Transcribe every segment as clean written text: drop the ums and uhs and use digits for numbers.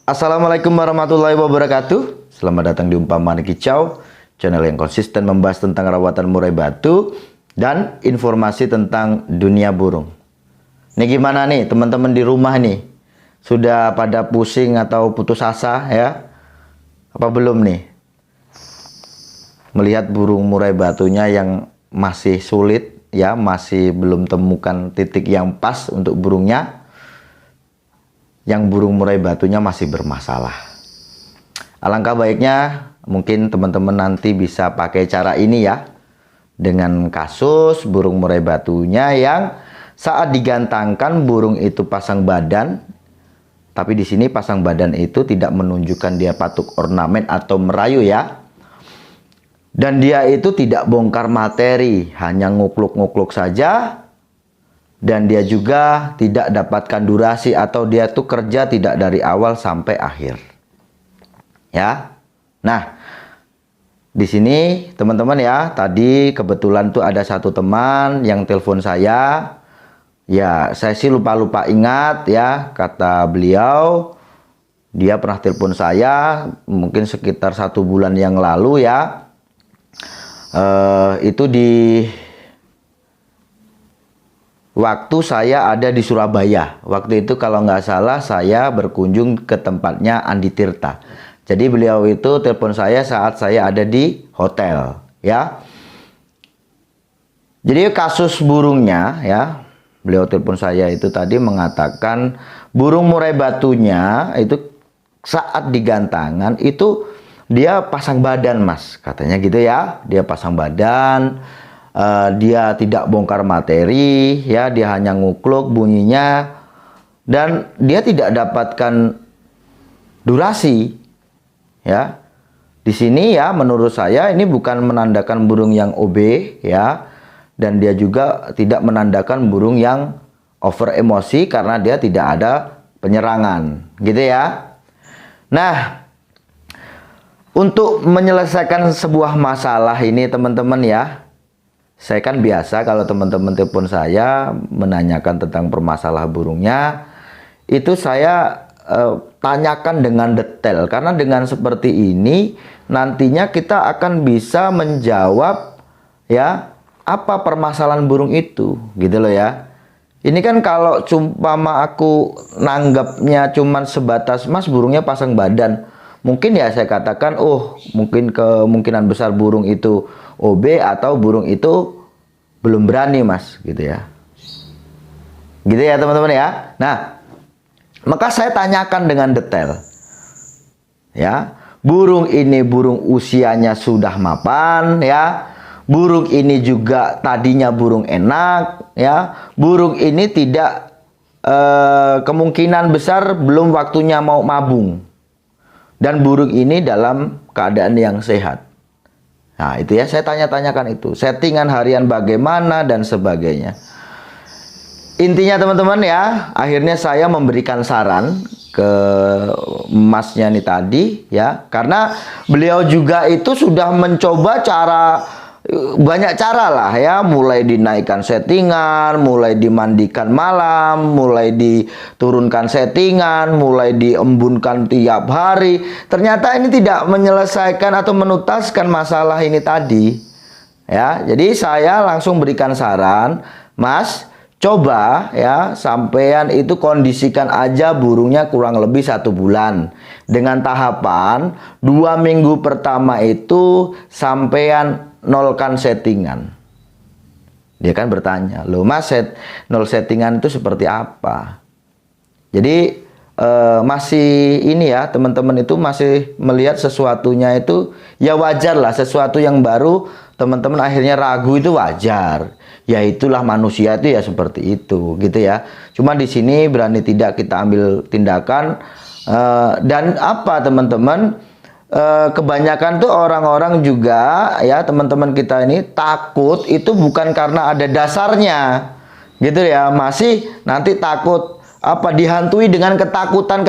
Assalamualaikum warahmatullahi wabarakatuh. Selamat datang di Umpamaan Kicau, channel yang konsisten membahas tentang rawatan murai batu dan informasi tentang dunia burung. Ini gimana nih teman-teman di rumah nih? Sudah pada pusing atau putus asa ya? Apa belum nih? Melihat burung murai batunya yang masih sulit ya, masih belum temukan titik yang pas untuk burungnya. Yang burung murai batunya masih bermasalah. Alangkah baiknya mungkin teman-teman nanti bisa pakai cara ini ya, dengan kasus burung murai batunya yang saat digantangkan burung itu pasang badan, tapi di sini pasang badan itu tidak menunjukkan dia patuk ornamen atau merayu ya, dan dia itu tidak bongkar materi, hanya ngukluk-ngukluk saja. Dan dia juga tidak dapatkan durasi atau dia tuh kerja tidak dari awal sampai akhir. Ya. Nah, di sini teman-teman ya, tadi kebetulan tuh ada satu teman yang telepon saya. Ya, saya sih lupa ingat ya, kata beliau. Dia pernah telepon saya mungkin sekitar 1 bulan yang lalu ya. Itu di waktu saya ada di Surabaya. Waktu itu kalau nggak salah saya berkunjung ke tempatnya Andi Tirta. Jadi beliau itu telepon saya saat saya ada di hotel ya. Jadi kasus burungnya ya, beliau telepon saya itu tadi mengatakan burung murai batunya itu saat digantangan itu dia pasang badan mas, katanya gitu ya. Dia pasang badan. Dia tidak bongkar materi ya, dia hanya ngukluk bunyinya dan dia tidak dapatkan durasi ya. Di sini ya menurut saya ini bukan menandakan burung yang OB ya, dan dia juga tidak menandakan burung yang over emosi karena dia tidak ada penyerangan gitu ya. Nah, untuk menyelesaikan sebuah masalah ini teman-teman ya, saya kan biasa kalau teman-teman telepon saya menanyakan tentang permasalahan burungnya, itu saya tanyakan dengan detail. Karena dengan seperti ini nantinya kita akan bisa menjawab ya apa permasalahan burung itu, gitu loh ya. Ini kan kalau cumpama aku nanggapnya cuman sebatas mas burungnya pasang badan, mungkin ya saya katakan oh mungkin kemungkinan besar burung itu OB atau burung itu belum berani mas, gitu ya. Gitu ya teman-teman ya. Nah, maka saya tanyakan dengan detail. Ya, burung ini burung usianya sudah mapan ya. Burung ini juga tadinya burung enak ya. Burung ini tidak kemungkinan besar belum waktunya mau mabung. Dan burung ini dalam keadaan yang sehat. Nah itu ya saya tanya-tanyakan itu. Settingan harian bagaimana dan sebagainya. Intinya teman-teman ya, akhirnya saya memberikan saran ke masnya nih tadi ya. Karena beliau juga itu sudah mencoba banyak cara lah ya, mulai dinaikkan settingan, mulai dimandikan malam, mulai diturunkan settingan, mulai diembunkan tiap hari. Ternyata ini tidak menyelesaikan atau menuntaskan masalah ini tadi ya. Jadi saya langsung berikan saran, mas coba ya sampean itu kondisikan aja burungnya kurang lebih 1 bulan dengan tahapan 2 minggu pertama itu sampean nolkan settingan. Dia kan bertanya, loh mas nol settingan itu seperti apa? Jadi masih ini ya teman-teman itu masih melihat sesuatunya itu ya wajar lah, sesuatu yang baru teman-teman akhirnya ragu itu wajar. Ya itulah manusia itu ya seperti itu gitu ya. Cuma di sini berani tidak kita ambil tindakan dan apa teman-teman? Kebanyakan tuh orang-orang juga ya teman-teman kita ini takut itu bukan karena ada dasarnya gitu ya, masih nanti takut apa dihantui dengan ketakutan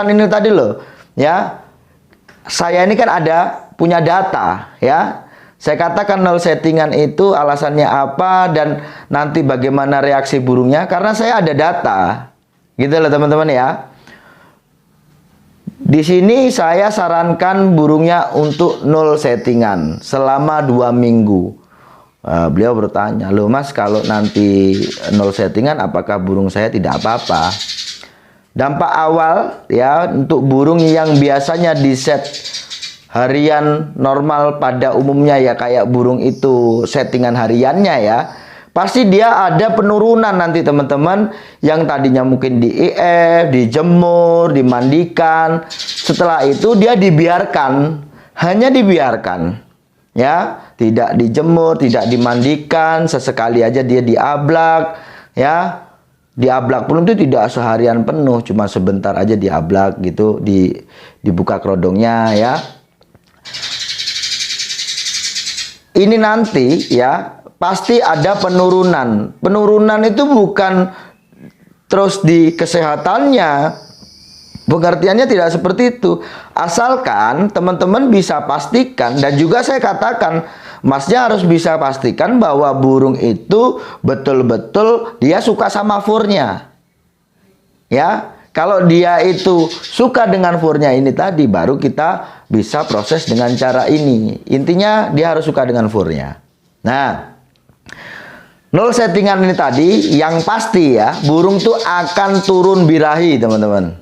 ini tadi loh ya. Saya ini kan ada punya data ya, saya katakan nol settingan itu alasannya apa dan nanti bagaimana reaksi burungnya karena saya ada data gitu loh teman-teman ya. Di sini saya sarankan burungnya untuk 0 settingan selama 2 minggu. Beliau bertanya, loh Mas, kalau nanti 0 settingan apakah burung saya tidak apa-apa? Dampak awal ya untuk burung yang biasanya di set harian normal pada umumnya ya, kayak burung itu settingan hariannya ya, pasti dia ada penurunan nanti teman-teman, yang tadinya mungkin di IF, dijemur, dimandikan. Setelah itu dia dibiarkan, hanya dibiarkan ya, tidak dijemur, tidak dimandikan, sesekali aja dia diablak ya. Diablak pun itu tidak seharian penuh, cuma sebentar aja diablak gitu, dibuka kerodongnya ya. Ini nanti ya pasti ada penurunan. Penurunan itu bukan terus di kesehatannya, pengertiannya tidak seperti itu. Asalkan teman-teman bisa pastikan, dan juga saya katakan, Masnya harus bisa pastikan bahwa burung itu betul-betul dia suka sama furnya. Ya, kalau dia itu suka dengan furnya ini tadi, baru kita bisa proses dengan cara ini. Intinya dia harus suka dengan furnya. Nah, 0 settingan ini tadi, yang pasti ya, burung tuh akan turun birahi teman-teman.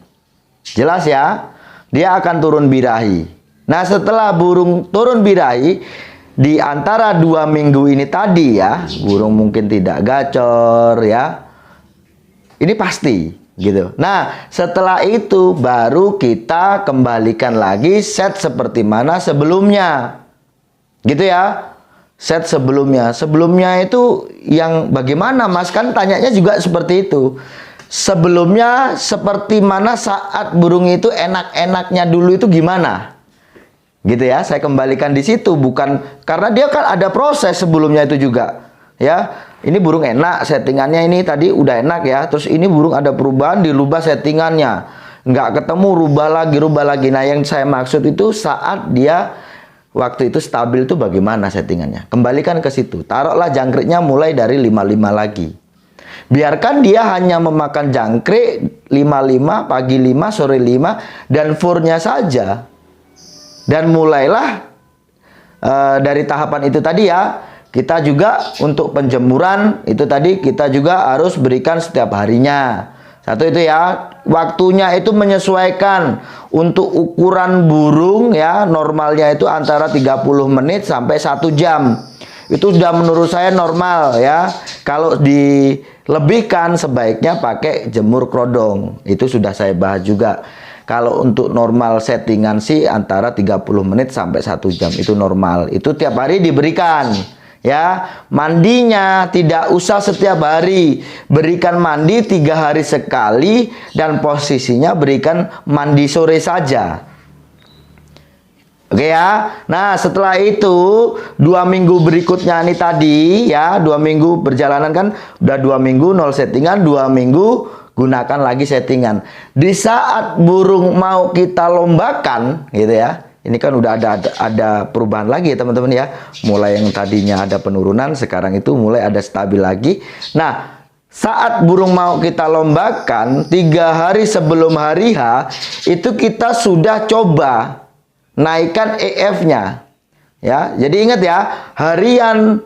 Jelas ya, dia akan turun birahi. Nah, setelah burung turun birahi, di antara 2 minggu ini tadi ya, burung mungkin tidak gacor ya. Ini pasti gitu. Nah, setelah itu baru kita kembalikan lagi set seperti mana sebelumnya. Gitu ya. Set sebelumnya. Sebelumnya itu yang bagaimana, Mas? Kan tanyanya juga seperti itu. Sebelumnya seperti mana saat burung itu enak-enaknya dulu itu gimana? Gitu ya, saya kembalikan di situ, bukan karena dia kan ada proses sebelumnya itu juga. Ya, ini burung enak, settingannya ini tadi udah enak ya. Terus ini burung ada perubahan, dirubah settingannya. Nggak ketemu, rubah lagi. Nah, yang saya maksud itu saat dia waktu itu stabil itu bagaimana settingannya. Kembalikan ke situ. Taruhlah jangkriknya mulai dari 55 lagi. Biarkan dia hanya memakan jangkrik 55, pagi 5, sore 5, dan furnya saja. Dan mulailah dari tahapan itu tadi ya, kita juga untuk penjemuran itu tadi kita juga harus berikan setiap harinya. Satu itu ya, waktunya itu menyesuaikan untuk ukuran burung ya, normalnya itu antara 30 menit sampai 1 jam. Itu sudah menurut saya normal ya. Kalau dilebihkan sebaiknya pakai jemur kerodong. Itu sudah saya bahas juga. Kalau untuk normal settingan sih antara 30 menit sampai 1 jam itu normal. Itu tiap hari diberikan. Ya, mandinya tidak usah setiap hari. Berikan mandi 3 hari sekali dan posisinya berikan mandi sore saja. Oke ya. Nah, setelah itu 2 minggu berikutnya nih tadi ya, 2 minggu perjalanan kan udah 2 minggu 0 settingan, 2 minggu gunakan lagi settingan. Di saat burung mau kita lombakan gitu ya. Ini kan udah ada perubahan lagi ya teman-teman ya. Mulai yang tadinya ada penurunan, sekarang itu mulai ada stabil lagi. Nah, saat burung mau kita lombakan 3 hari sebelum hari H, itu kita sudah coba naikkan EF-nya. Ya, jadi ingat ya, harian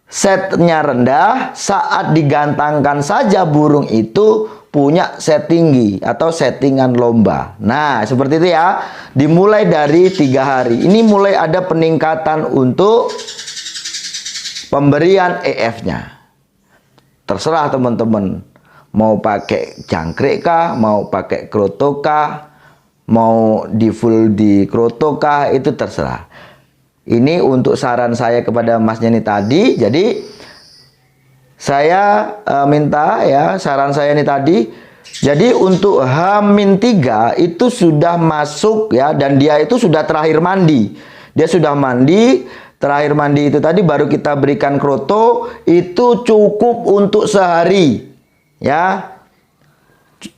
setnya rendah, saat digantangkan saja burung itu punya set tinggi atau settingan lomba. Nah, seperti itu ya. Dimulai dari 3 hari. Ini mulai ada peningkatan untuk pemberian EF-nya. Terserah teman-teman. Mau pakai jangkrik kah, mau pakai kroto kah, mau di full di kroto kah, itu terserah. Ini untuk saran saya kepada Mas Jenny tadi. Jadi saya minta ya, saran saya ini tadi. Jadi untuk H-3 itu sudah masuk ya, dan dia itu sudah terakhir mandi. Dia sudah mandi, terakhir mandi itu tadi baru kita berikan kroto, itu cukup untuk sehari. Ya.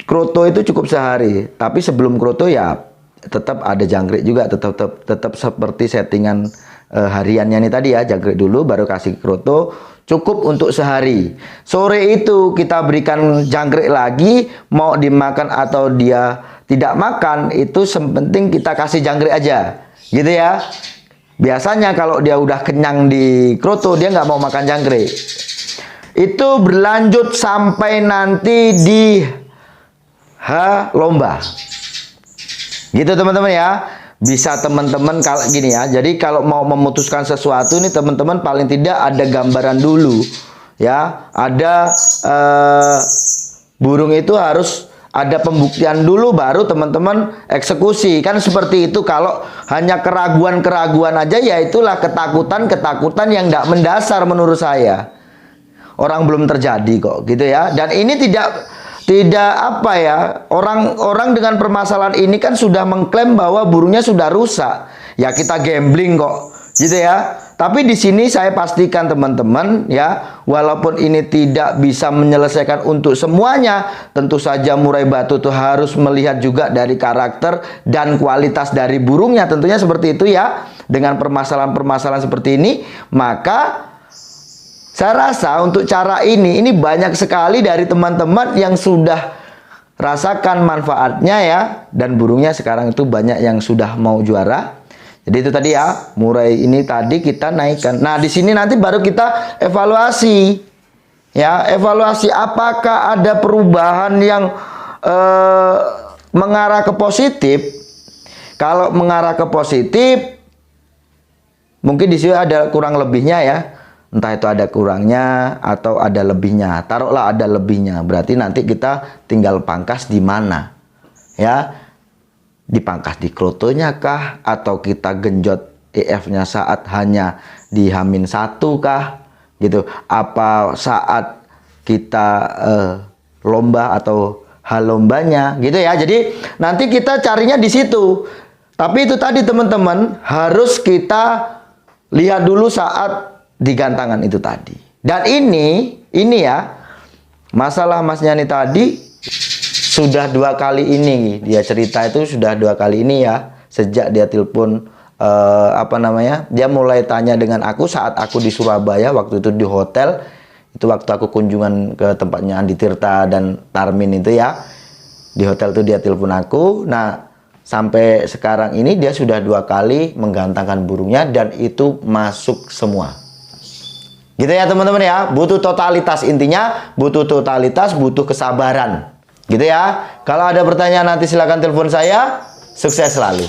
Kroto itu cukup sehari, tapi sebelum kroto ya tetap ada jangkrik juga, tetap seperti settingan hariannya ini tadi ya, jangkrik dulu baru kasih kroto, cukup untuk sehari. Sore itu kita berikan jangkrik lagi, mau dimakan atau dia tidak makan, itu sepenting kita kasih jangkrik aja, gitu ya. Biasanya kalau dia udah kenyang di kroto, dia nggak mau makan jangkrik. Itu berlanjut sampai nanti di lomba. Gitu teman-teman ya. Bisa teman-teman kalau gini ya. Jadi kalau mau memutuskan sesuatu ini teman-teman paling tidak ada gambaran dulu. Ya, ada burung itu harus ada pembuktian dulu baru teman-teman eksekusi. Kan seperti itu. Kalau hanya keraguan-keraguan aja ya itulah ketakutan-ketakutan yang tidak mendasar menurut saya. Orang belum terjadi kok gitu ya. Dan ini tidak apa ya, orang dengan permasalahan ini kan sudah mengklaim bahwa burungnya sudah rusak. Ya kita gambling kok, gitu ya. Tapi di sini saya pastikan teman-teman ya, walaupun ini tidak bisa menyelesaikan untuk semuanya, tentu saja murai batu itu harus melihat juga dari karakter dan kualitas dari burungnya. Tentunya seperti itu ya. Dengan permasalahan-permasalahan seperti ini, maka saya rasa untuk cara ini banyak sekali dari teman-teman yang sudah rasakan manfaatnya ya. Dan burungnya sekarang itu banyak yang sudah mau juara. Jadi itu tadi ya, murai ini tadi kita naikkan. Nah di sini nanti baru kita evaluasi. Ya, evaluasi apakah ada perubahan yang mengarah ke positif. Kalau mengarah ke positif, mungkin di sini ada kurang lebihnya ya. Entah itu ada kurangnya atau ada lebihnya. Taruhlah ada lebihnya. Berarti nanti kita tinggal pangkas di mana. Ya. Dipangkas di krotonya kah? Atau kita genjot EF-nya saat hanya di H-1 kah? Gitu. Apa saat kita lomba atau lombanya gitu ya. Jadi nanti kita carinya di situ. Tapi itu tadi teman-teman harus kita lihat dulu saat di gantangan itu tadi. Dan ini ya, masalah Mas Yani tadi sudah 2 kali ini dia cerita itu sudah 2 kali ini ya. Sejak dia telepon dia mulai tanya dengan aku saat aku di Surabaya waktu itu di hotel. Itu waktu aku kunjungan ke tempatnya Andi Tirta dan Tarmin itu ya. Di hotel itu dia telepon aku. Nah, sampai sekarang ini dia sudah 2 kali menggantangkan burungnya dan itu masuk semua. Gitu ya teman-teman ya, butuh totalitas, intinya butuh totalitas, butuh kesabaran. Gitu ya. Kalau ada pertanyaan nanti silakan telepon saya. Sukses selalu.